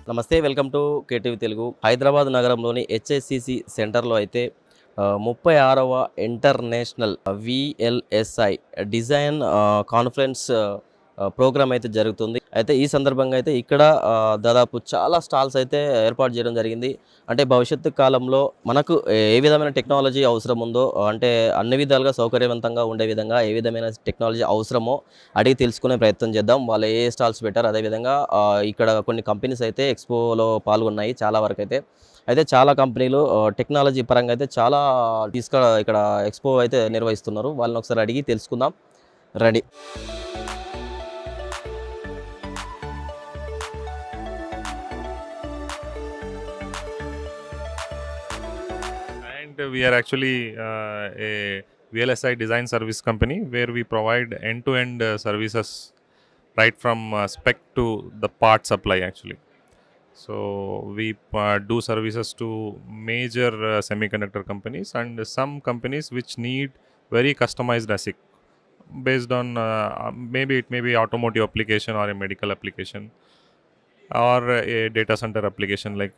నమస్తే, welcome to KTV Telugu. Hyderabad నగరంలోని HSCC సెంటర్లో అయితే 36వ international VLSI design conference programme అయితే జరుగుతుంది. అయితే ఈ సందర్భంగా అయితే ఇక్కడ దాదాపు చాలా స్టాల్స్ అయితే ఏర్పాటు చేయడం జరిగింది. అంటే భవిష్యత్తు కాలంలో మనకు ఏ విధమైన టెక్నాలజీ అవసరం ఉందో, అంటే అన్ని విధాలుగా సౌకర్యవంతంగా ఉండే విధంగా ఏ విధమైన టెక్నాలజీ అవసరమో అడిగి తెలుసుకునే ప్రయత్నం చేద్దాం. వాళ్ళు ఏ స్టాల్స్ పెట్టారు, అదేవిధంగా ఇక్కడ కొన్ని కంపెనీస్ అయితే ఎక్స్పోలో పాల్గొన్నాయి చాలా వరకు అయితే. అయితే చాలా కంపెనీలు టెక్నాలజీ పరంగా అయితే చాలా ఇక్కడ ఎక్స్పో అయితే నిర్వహిస్తున్నారు. వాళ్ళని ఒకసారి అడిగి తెలుసుకుందాం రండి. And we are actually a VLSI design service company where we provide end-to-end services right from spec to the part supply actually. So we do services to major semiconductor companies and some companies which need very customized ASIC based on maybe it may be automotive application or a medical application or a data center application like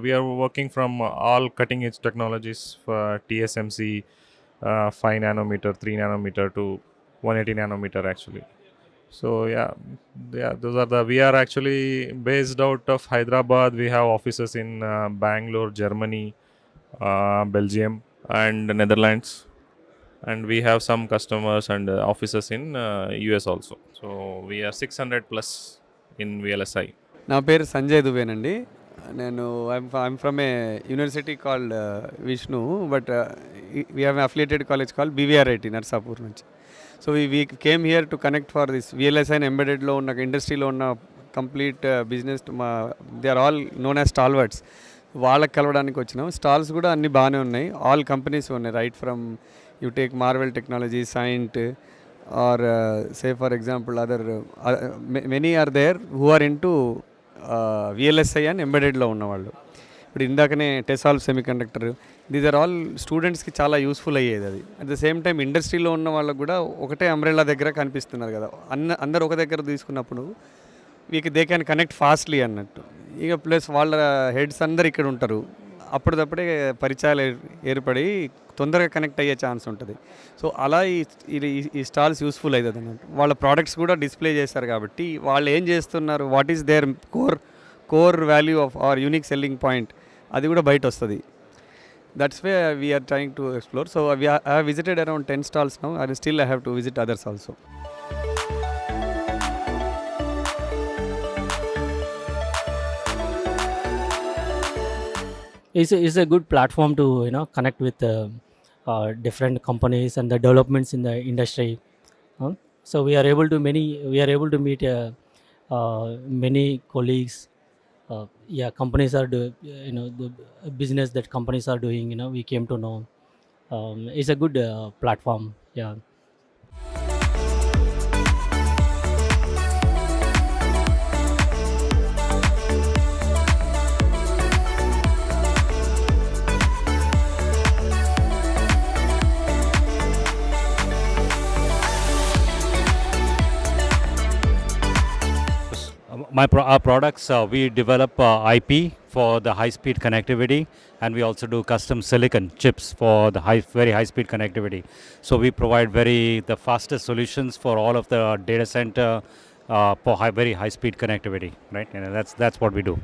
we are working from all cutting edge technologies for TSMC 5 nanometer 3 nanometer to 180 nanometer actually. So those are we are actually based out of Hyderabad. We have offices in Bangalore, Germany, Belgium and Netherlands, and we have some customers and offices in US also. So we are 600 plus in VLSI. నా పేరు సంజయ్ దుబేనండి. నేను I'm from a university called Vishnu, but we have affiliated college called BVRIT Narsapur నుంచి. So we came here to connect for this VLSI ఎంబెడెడ్లో ఉన్న ఇండస్ట్రీలో ఉన్న complete business they are all known as stalwarts. వాళ్ళకి కలవడానికి వచ్చినాం. స్టాల్స్ కూడా అన్నీ బాగానే ఉన్నాయి. ఆల్ కంపెనీస్ ఉన్నాయి, right from you take Marvell technology, Cyient or say for example other many are there who are into VLSI and ఎంబెడెడ్లో ఉన్నవాళ్ళు. ఇప్పుడు ఇందాకనే టెసాల్ సెమీకండక్టర్, దీస్ ఆర్ ఆల్ స్టూడెంట్స్కి చాలా యూస్ఫుల్ అయ్యేది. అది అట్ ద సేమ్ టైం ఇండస్ట్రీలో ఉన్న వాళ్ళకు కూడా ఒకటే అంబ్రెల్లా దగ్గర కనిపిస్తున్నారు కదా, అందరు ఒక దగ్గర తీసుకున్నప్పుడు దే క్యాన్ కనెక్ట్ ఫాస్ట్లీ అన్నట్టు. ఇక ప్లస్ వాళ్ళ హెడ్స్ అందరు ఇక్కడ ఉంటారు, అప్పటిదప్పుడే పరిచయాలు ఏర్పడి తొందరగా కనెక్ట్ అయ్యే ఛాన్స్ ఉంటుంది. సో అలా ఈ స్టాల్స్ యూస్ఫుల్ అవుతుంది అన్నట్టు. వాళ్ళ ప్రోడక్ట్స్ కూడా డిస్ప్లే చేస్తారు కాబట్టి వాళ్ళు ఏం చేస్తున్నారు, what is their core value of our unique selling point, అది కూడా బయట వస్తుంది. That's way we're trying to explore. So I have visited around 10 stalls now, and still I have to visit others also. Is a good platform to connect with different companies and the developments in the industry. So we are able to meet many colleagues. Companies are the business that companies are doing. We came to know. It's a good platform. Yeah. Our products, we develop IP for the high-speed connectivity, and we also do custom silicon chips for the very high-speed connectivity. So we provide the fastest solutions for all of the data center for very high-speed connectivity, right? And that's what we do.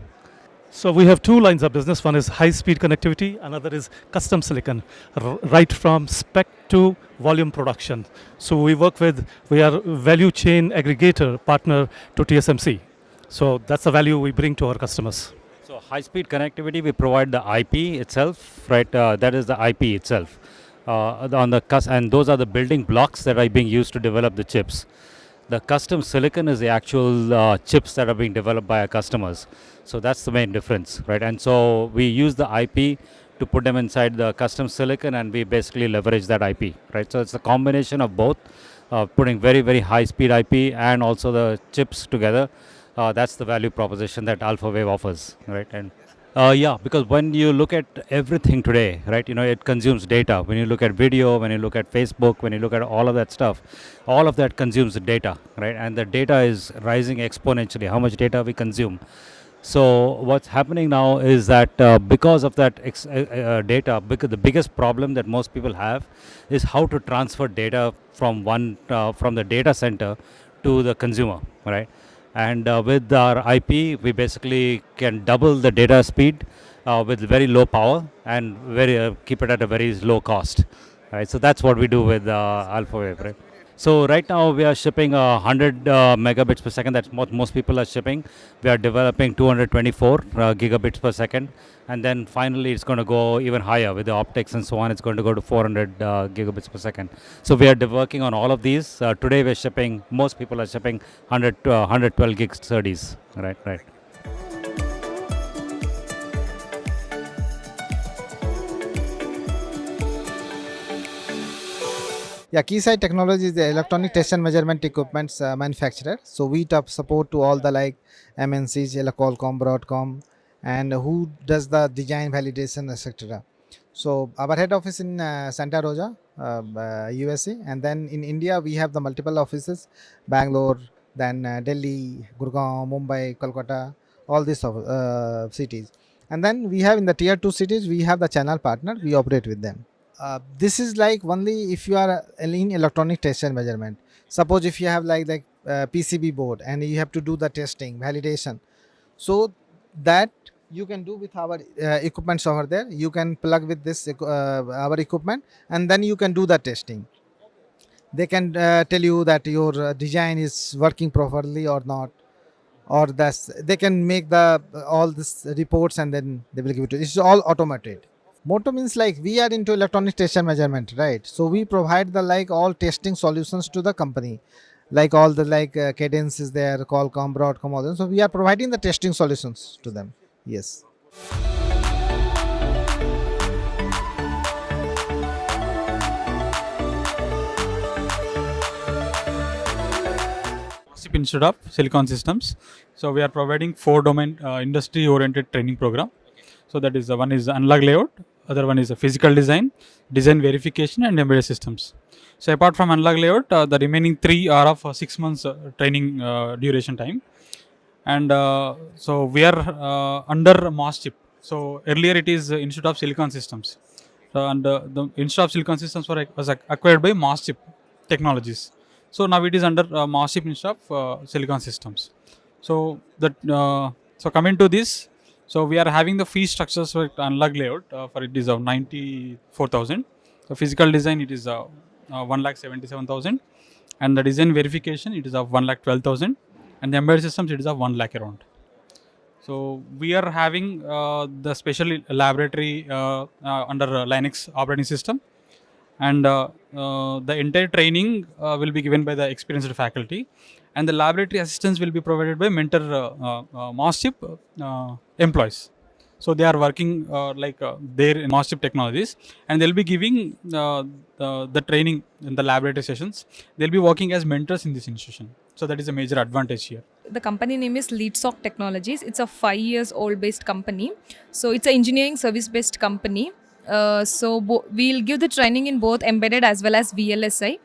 So we have two lines of business. One is high-speed connectivity, another is custom silicon, right from spec to volume production. So we are value chain aggregator partner to TSMC. So that's the value we bring to our customers. So high-speed connectivity, we provide the IP itself, right? That is the IP itself. And those are the building blocks that are being used to develop the chips. The custom silicon is the actual chips that are being developed by our customers. So that's the main difference, right? And so we use the IP to put them inside the custom silicon, and we basically leverage that IP, right? So it's a combination of both, putting very, very high-speed IP and also the chips together. That's the value proposition that AlphaWave offers, right? And because when you look at everything today, right, it consumes data. When you look at video, when you look at Facebook, when you look at all of that stuff, all of that consumes data, right? And the data is rising exponentially, how much data we consume. So what's happening now is that because of that data, because the biggest problem that most people have is how to transfer data from from the data center to the consumer, right? And with our IP, we basically can double the data speed with very low power and very keep it at a very low cost, right? So that's what we do with AlphaWave, right? So right now we are shipping 100 megabits per second. That's what most people are shipping. We are developing 224 gigabits per second, and then finally it's going to go even higher with the optics and so on. It's going to go to 400 gigabits per second. So we are working on all of these. Today we're shipping. Most people are shipping 112 gigs SerDes. Right, right. Yeah, Keysight Technology is the electronic test and measurement equipments manufacturer. So we top support to all the like MNCs, like Qualcomm, Broadcom, and who does the design validation, etc. So our head office in Santa Rosa, USA, and then in India we have the multiple offices, Bangalore, then Delhi, Gurgaon, Mumbai, Kolkata, all these cities. And then we have in the tier 2 cities we have the channel partner. We operate with them. This is like only if you are in electronic test and measurement. Suppose if you have like PCB board and you have to do the testing validation, so that you can do with our equipments over there. You can plug with this our equipment, and then you can do the testing. They can tell you that your design is working properly or not, or that's they can make the all this reports and then they will give it to you. It's all automated. Motto means like we are into electronic test and measurement, right? So we provide the like all testing solutions to the company, like all the like Cadence is there, Qualcomm, Broadcom, all them. So we are providing the testing solutions to them. Yes. Instead of silicon systems. So we are providing 4 domain industry oriented training program. So that is one is analog layout, other one is a physical design, design verification, and embedded systems. So apart from analog layout, the remaining 3 are of 6 months training duration time. And so we are under MOS-chip. So earlier it is Institute of Silicon Systems. And the Institute of Silicon Systems was acquired by MOS-chip Technologies. So now it is under MOS-chip Institute of Silicon Systems. So that so coming to this, so we are having the fee structures for analog layout for it is of 94,000. So physical design it is 1,77,000, and the design verification it is of 1,12,000, and the embedded systems it is of 1 lakh around. So we are having the special laboratory under Linux operating system, and the entire training will be given by the experienced faculty, and the laboratory assistance will be provided by mentor MOS-chip employees. So they are working there in MOS-chip Technologies, and they'll be giving the training in the laboratory sessions. They'll be working as mentors in this institution. So that is a major advantage here. The company name is LeadSock Technologies. It's a 5 years old based company. So it's an engineering service based company. We'll give the training in both embedded as well as VLSI.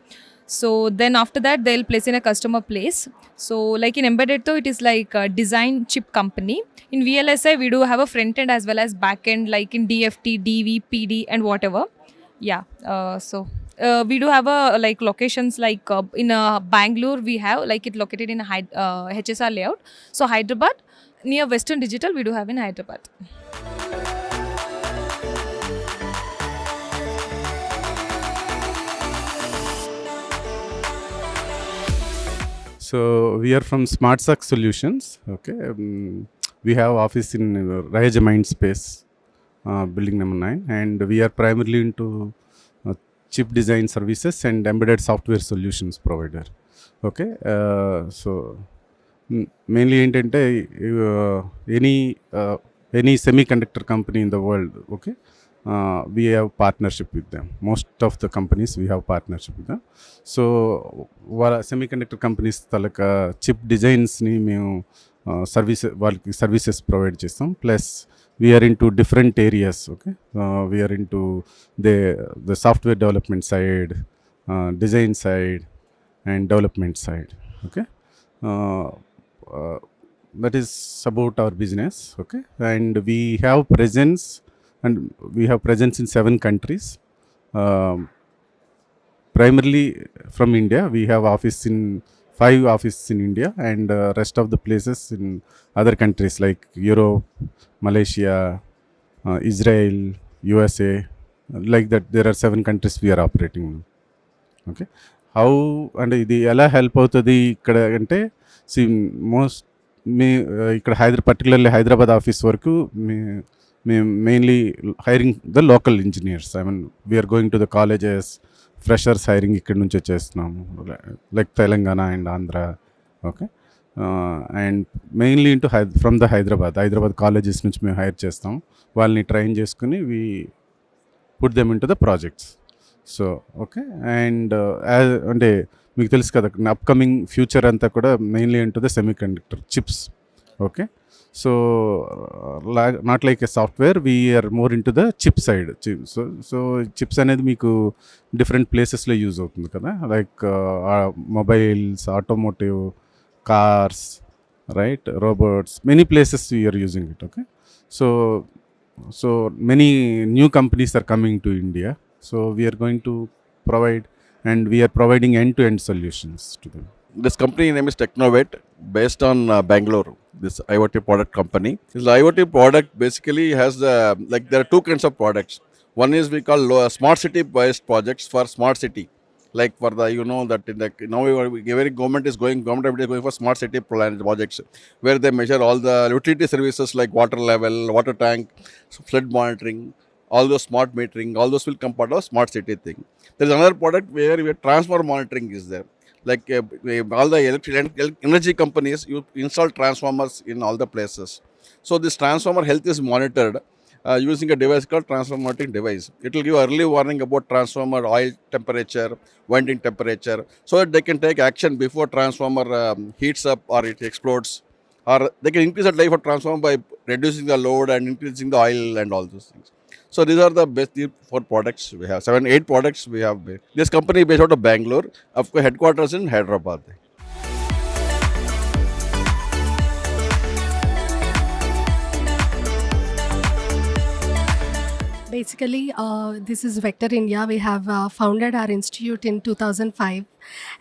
So then after that they'll place in a customer place. So like in embedded though, it is like a design chip company. In VLSI we do have a front end as well as back end, like in DFT, DV, PD and whatever. Yeah. We do have a like locations like in Bangalore we have like it located in HSR layout. So Hyderabad near Western Digital we do have in Hyderabad. So we are from SmartSuck Solutions. Okay, we have office in Raja Mindspace, building number 9, and we are primarily into chip design services and embedded software solutions provider. Okay, so mainly ఏంటంటే any semiconductor company in the world, okay, we have partnership with them. Most of the companies we have partnership with them. So వాళ్ళ semiconductor companies తాలూకా chip designsని మేము వాళ్ళకి services provide చేస్తాం. Plus we are into different areas. Okay, we are into the software development side, design side, and development side. Okay, that is about our business. Okay, and we have presence in 7 countries, um, primarily from India. We have office in 5 offices in India, and rest of the places in other countries like Europe, Malaysia, Israel, USA. Like that, there are 7 countries we are operating in. Okay, how అంటే ఇది ఎలా help అవుతుంది ఇక్కడ అంటే, see most మీ ఇక్కడ particularly Hyderabad office వరకు మేము mainly hiring the local engineers. I mean we're going to the colleges, freshers hiring ఇక్కడ నుంచే చేస్తున్నాము, like Telangana and Andhra. Okay, and mainly into from the Hyderabad colleges నుంచి మేము హైర్ చేస్తాం. వాళ్ళని ట్రైన్ చేసుకుని we put them in to the projects. So okay, and అంటే మీకు తెలుసు కదా, అప్కమింగ్ ఫ్యూచర్ అంతా కూడా mainly into the semiconductor chips. Okay, so not like a software, we are more into the chip side. So chips అనేది మీకు different ప్లేసెస్లో use అవుతుంది కదా, like mobiles, automotive, cars, right, robots, many places we're using it. Okay, so many new companies are coming to India. So we are going to provide, and we are providing end-to-end solutions to them. This company name is Technovate, based on Bangalore. This IoT product company. This IoT product basically has like there are 2 kinds of products. One is we call smart city based projects for smart city. Like for the, you know, that in the now every government is going for smart city projects, where they measure all the utility services like water level, water tank, flood monitoring, all those smart metering, all those will come part of smart city thing. There is another product where transformer monitoring is there. Like all the energy companies, you install transformers in all the places. So this transformer health is monitored using a device called transformer monitoring device. It will give early warning about transformer oil temperature, winding temperature, so that they can take action before transformer heats up or it explodes, or they can increase the life of transformer by reducing the load and increasing the oil and all those things. So these are the best 4 products we have. 8 products we have. This company is based out of Bangalore. Of course, headquarters in Hyderabad. Basically, this is Vector India. We have founded our institute in 2005,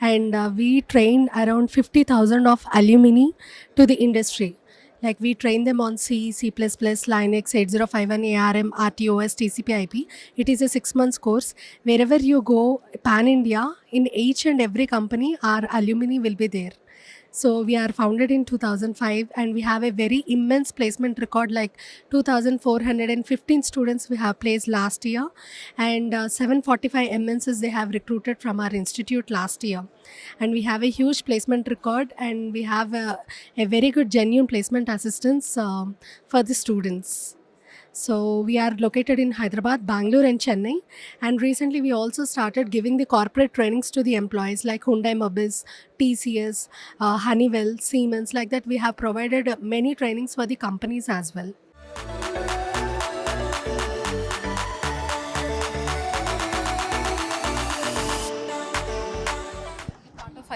and we train around 50,000 of alumni to the industry. Like we train them on C, C++, Linux, 8051, ARM, RTOS, TCP/IP. It is a 6 months course. Wherever you go, pan India, in each and every company, our alumni will be there. So we are founded in 2005, and we have a very immense placement record, like 2,415 students we have placed last year, and 745 MNCs they have recruited from our institute last year. And we have a huge placement record, and we have a very good genuine placement assistance for the students. So we are located in Hyderabad, Bangalore and Chennai, and recently we also started giving the corporate trainings to the employees like Hyundai Mobis, TCS, Honeywell, Siemens. Like that, we have provided many trainings for the companies as well.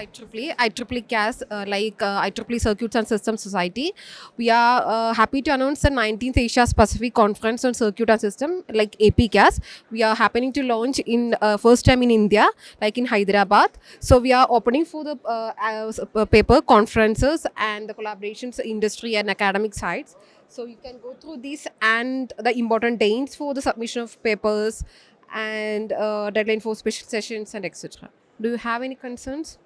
IEEE CAS, IEEE Circuits and Systems Society. We are happy to announce the 19th Asia Pacific Conference on Circuit and System, like AP CAS. We are happening to launch in first time in India, like in Hyderabad. So we are opening for the paper conferences and the collaborations, industry and academic sides. So you can go through this and the important dates for the submission of papers and deadline for special sessions and etc. Do you have any concerns?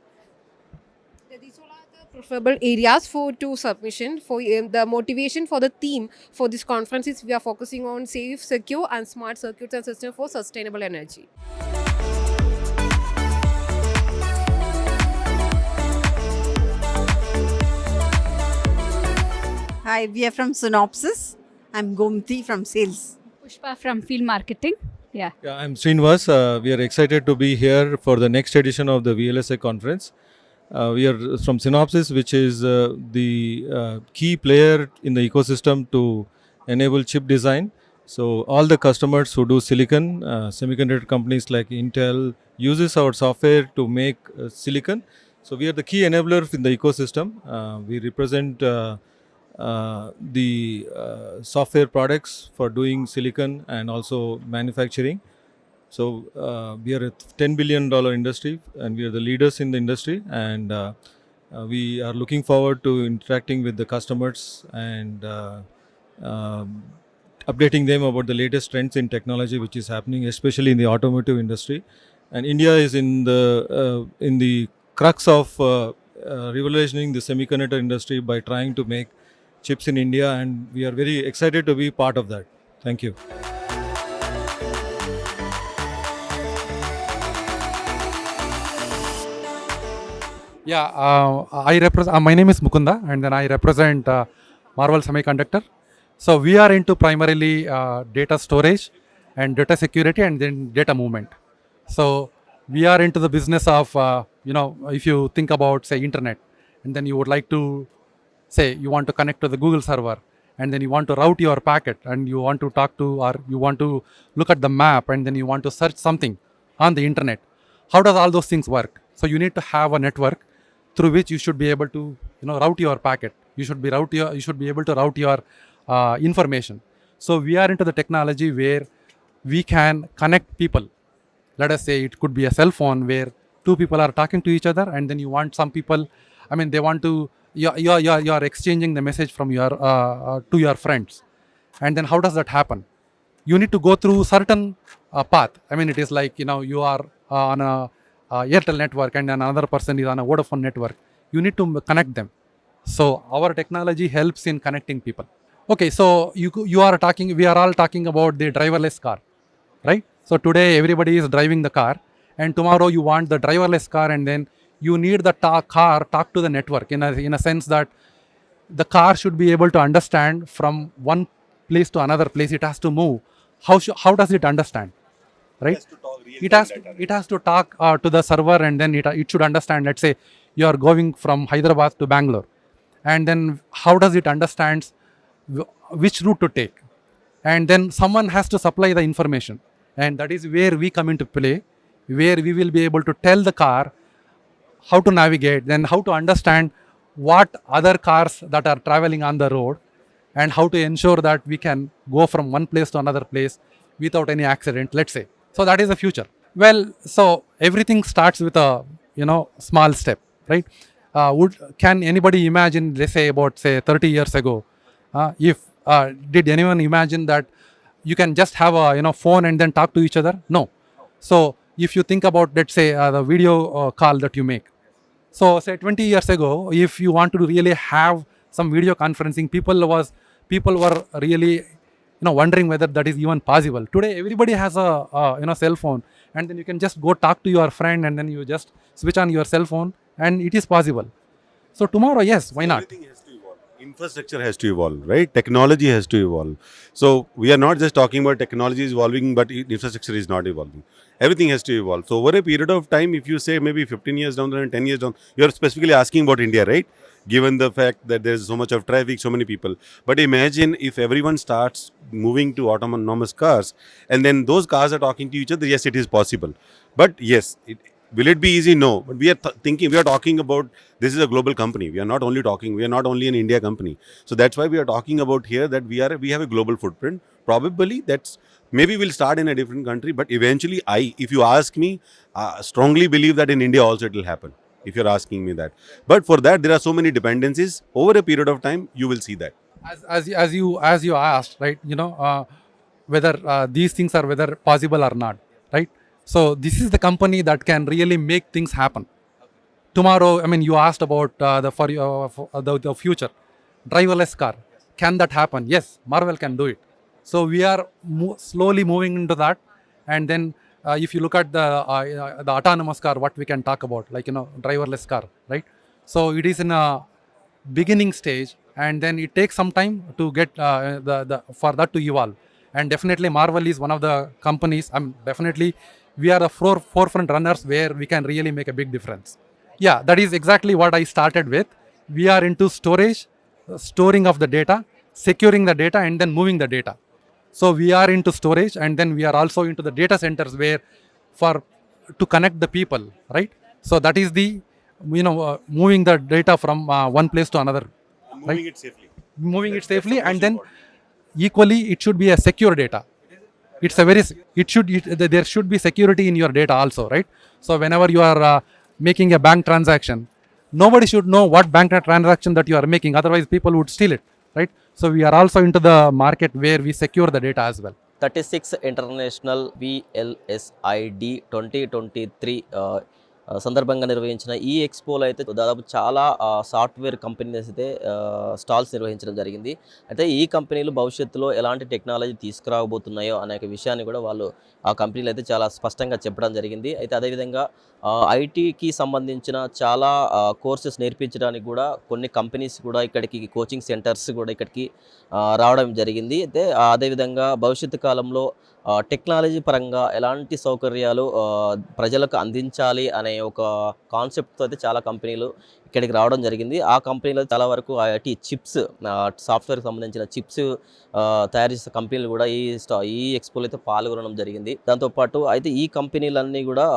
These all are the preferable areas for to submission. For the motivation for the theme for this conference is we are focusing on safe, secure and smart circuits and systems for sustainable energy. Hi, we are from Synopsis. I'm Gomti from sales. Pushpa from field marketing. Yeah, I'm Srinivas. We are excited to be here for the next edition of the VLSI conference. We are from Synopsis, which is the key player in the ecosystem to enable chip design. So all the customers who do silicon, semiconductor companies like Intel uses our software to make silicon. So we are the key enabler in the ecosystem. We represent the software products for doing silicon and also manufacturing. So we are a $10 billion industry, and we are the leaders in the industry, and we are looking forward to interacting with the customers and updating them about the latest trends in technology which is happening, especially in the automotive industry. And India is in the crux of revolutioning the semiconductor industry by trying to make chips in India, and we are very excited to be part of that. Thank you. Yeah, my name is Mukunda, and then I represent Marvel Semiconductor. So we are into primarily data storage and data security, and then data movement. So we are into the business of if you think about, say, internet, and then you would like to say you want to connect to the Google server, and then you want to route your packet, and you want to talk to, or you want to look at the map, and then you want to search something on the internet. How does all those things work? So you need to have a network through which you should be able to route your packet. You should be able to route your information. So we are into the technology where we can connect people. Let us say it could be a cell phone where two people are talking to each other, and then you want some people, they want to, you're exchanging the message from your to your friends. And then how does that happen? You need to go through certain path. It is like, you are on a Airtel network, and another person is on a Vodafone network. You need to connect them. So our technology helps in connecting people. Okay, so we are all talking about the driverless car, right? So today everybody is driving the car, and tomorrow you want the driverless car, and then you need the car talk to the network in a sense that the car should be able to understand from one place to another place. It has to move. How does it understand? Right? It has to talk to the server, and then it should understand. Let's say you are going from Hyderabad to Bangalore, and then how does it understand which route to take? And then someone has to supply the information, and that is where we come into play, where we will be able to tell the car how to navigate, then how to understand what other cars that are traveling on the road, and how to ensure that we can go from one place to another place without any accident, let's say. So that is the future. Well, so everything starts with a small step, right? Can anybody imagine, let's say about 30 years ago, if did anyone imagine that you can just have a phone and then talk to each other? No. So if you think about, let's say, the video call that you make. So say 20 years ago, if you want to really have some video conferencing, people were really wondering whether that is even possible. Today everybody has a cell phone, and then you can just go talk to your friend, and then you just switch on your cell phone, and it is possible. So tomorrow, yes, why not? Everything has to evolve. Infrastructure has to evolve, right? Technology has to evolve. So we are not just talking about technology is evolving, but infrastructure is not evolving. Everything has to evolve. So over a period of time, if you say maybe 15 years down the line, 10 years down, you are specifically asking about India, right? Given the fact that there is so much of traffic, so many people. But imagine if everyone starts moving to autonomous cars, and then those cars are talking to each other. Yes, it is possible. But yes, will it be easy? No. But we are talking about, this is a global company. We are not only an India company. So that's why we are talking about here that we have a global footprint. Probably maybe we'll start in a different country, but eventually if you ask me, strongly believe that in India also it will happen. If you're asking me that. But for that, there are so many dependencies. Over a period of time, you will see that. As you asked, right? Whether these things are whether possible or not, right? So this is the company that can really make things happen. Tomorrow, you asked about the future driverless car. Can that happen? Yes, Marvel can do it. So we are slowly moving into that, and then if you look at the autonomous car, what we can talk about, like driverless car, right? So it is in a beginning stage, and then it takes some time to get for that to evolve. And definitely Marvel is one of the companies. Definitely we are the forefront runners where we can really make a big difference. Yeah, that is exactly what I started with. We are into storage, storing of the data, securing the data, and then moving the data. So we are into storage, and then we are also into the data centers where to connect the people, right? So that is the moving the data from one place to another. Moving it safely. moving it safely, and then equally it should be a secure data. It's a very there should be security in your data also, right? So whenever you are making a bank transaction, nobody should know what bank transaction that you are making, otherwise people would steal it, right? So we are also into the market where we secure the data as well. 36 international VLSID 2023 సందర్భంగా నిర్వహించిన ఈ ఎక్స్పోలో అయితే దాదాపు చాలా software companies అయితే stalls నిర్వహించడం జరిగింది. అయితే ఈ కంపెనీలు భవిష్యత్తులో ఎలాంటి టెక్నాలజీ తీసుకురాబోతున్నాయో అనే విషయాన్ని కూడా వాళ్ళు ఆ కంపెనీలు అయితే చాలా స్పష్టంగా చెప్పడం జరిగింది. అయితే అదేవిధంగా ఐటీకి సంబంధించిన చాలా కోర్సెస్ నేర్పించడానికి కూడా కొన్ని కంపెనీస్ కూడా ఇక్కడికి కోచింగ్ సెంటర్స్ కూడా ఇక్కడికి రావడం జరిగింది. అయితే అదేవిధంగా భవిష్యత్తు కాలంలో టెక్నాలజీ పరంగా ఎలాంటి సౌకర్యాలు ప్రజలకు అందించాలి అనే ఒక కాన్సెప్ట్తో అయితే చాలా కంపెనీలు ఇక్కడికి రావడం జరిగింది. ఆ కంపెనీలో చాలా వరకు ఐటీ చిప్స్, సాఫ్ట్వేర్కి సంబంధించిన చిప్స్ తయారు చేసే కంపెనీలు కూడా ఈ ఎక్స్పోలో అయితే పాల్గొనడం జరిగింది. దాంతోపాటు అయితే ఈ కంపెనీలన్నీ కూడా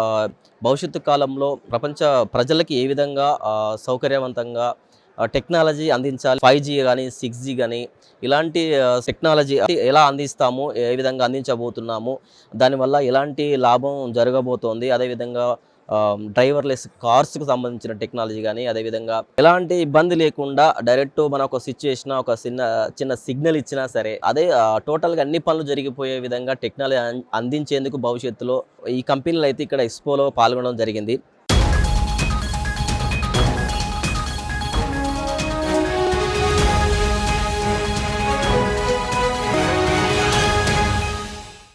భవిష్యత్తు కాలంలో ప్రపంచ ప్రజలకి ఏ విధంగా సౌకర్యవంతంగా టెక్నాలజీ అందించాలి, 5G కానీ 6G కానీ ఇలాంటి టెక్నాలజీ ఎలా అందిస్తాము, ఏ విధంగా అందించబోతున్నాము, దానివల్ల ఎలాంటి లాభం జరగబోతోంది, అదేవిధంగా డ్రైవర్లెస్ కార్స్కి సంబంధించిన టెక్నాలజీ కానీ, అదేవిధంగా ఎలాంటి ఇబ్బంది లేకుండా డైరెక్ట్ మన ఒక సిచ్యువేషన్ ఒక చిన్న సిగ్నల్ ఇచ్చినా సరే అదే టోటల్గా అన్ని పనులు జరిగిపోయే విధంగా టెక్నాలజీ అందించేందుకు భవిష్యత్తులో ఈ కంపెనీలు అయితే ఇక్కడ ఎక్స్పోలో పాల్గొనడం జరిగింది.